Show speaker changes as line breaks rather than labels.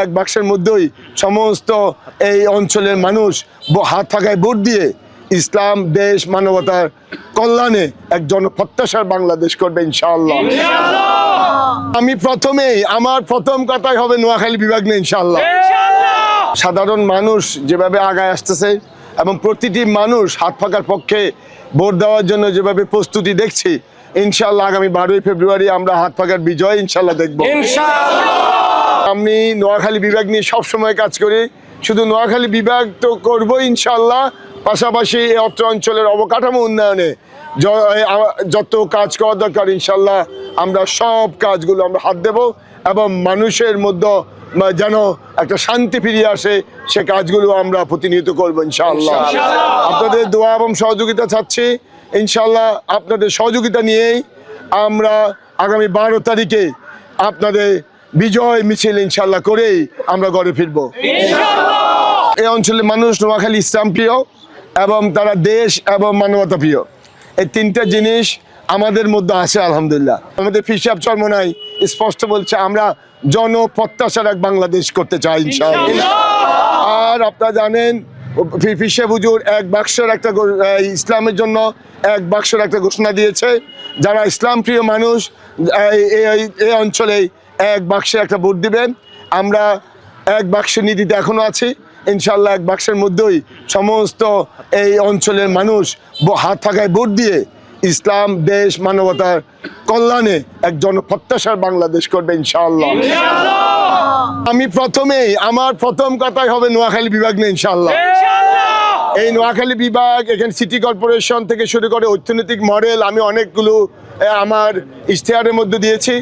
এক বাক্সের মধ্যেই সমস্ত এই অঞ্চলের মানুষ হাত থাকায় ভোট দিয়ে ইসলাম, দেশ, মানবতার কল্যাণে এক জনপ্রত্যাশার বাংলাদেশ করবে ইনশাআল্লাহ। আমি আমার প্রথম কথাই হবে নোয়াখালী বিভাগ নিয়ে ইনশাআল্লাহ। সাধারণ মানুষ যেভাবে আগায় আসতেছে এবং প্রতিটি মানুষ হাত পাকার পক্ষে ভোট দেওয়ার জন্য যেভাবে প্রস্তুতি দেখছি, ইনশাআল্লাহ আগামী 12ই ফেব্রুয়ারি আমরা হাত পাকার বিজয় ইনশাআল্লাহ দেখবো। আমি নোয়াখালী বিভাগ নিয়ে সবসময় কাজ করি। শুধু নোয়াখালী বিভাগ তো করবো ইনশাআল্লাহ, পাশাপাশি এই অত্র অঞ্চলের অবকাঠামো উন্নয়নে যত কাজ করা দরকার ইনশাআল্লাহ আমরা সব কাজগুলো আমরা হাত দেব এবং মানুষের মধ্যে যেন একটা শান্তি ফিরিয়ে আসে সে কাজগুলো আমরা প্রতিনিয়ত করবো ইনশাআল্লাহ। আপনাদের দোয়া এবং সহযোগিতা চাচ্ছি ইনশাআল্লাহ। আপনাদের সহযোগিতা নিয়েই আমরা আগামী 12 তারিখে আপনাদের বিজয় মিছিল ইনশাআল্লাহ করেই আমরা ঘরে ফিরবো। এই অঞ্চলের মানুষ নোয়াখালী ইসলাম প্রিয় এবং তারা দেশ এবং মানবতা প্রিয়। এই তিনটা জিনিস আমাদের মধ্যে আছে আলহামদুলিল্লাহ। আমাদের ফিসাব চরমনাই স্পষ্ট বলছে আমরা জনপ্রত্যাশার এক বাংলাদেশ করতে চাই ইনশাআল্লাহ। আর আপনারা জানেন ফিসাব হুজুর এক বাক্সের একটা ইসলামের জন্য এক বাক্সের একটা ঘোষণা দিয়েছে। যারা ইসলাম প্রিয় মানুষ এই অঞ্চলে এক বাক্সে একটা ভোট দিবেন। আমরা এক বাক্সের নীতিতে এখনো আছি ইনশাআল্লাহ। এক বাক্সের মধ্যেই সমস্ত এই অঞ্চলের মানুষ হাত থাকায় ভোট দিয়ে ইসলাম, দেশ, মানবতার কল্যাণে এক জনপ্রত্যাশার বাংলাদেশ করবে ইনশাআল্লাহ। আমি আমার প্রথম কথাই হবে নোয়াখালী বিভাগ নিয়ে ইনশাআল্লাহ। এই নোয়াখালী বিভাগ এখানে সিটি কর্পোরেশন থেকে শুরু করে অর্থনৈতিক মডেল আমি অনেকগুলো আমার ইশতেহারের মধ্যে দিয়েছি।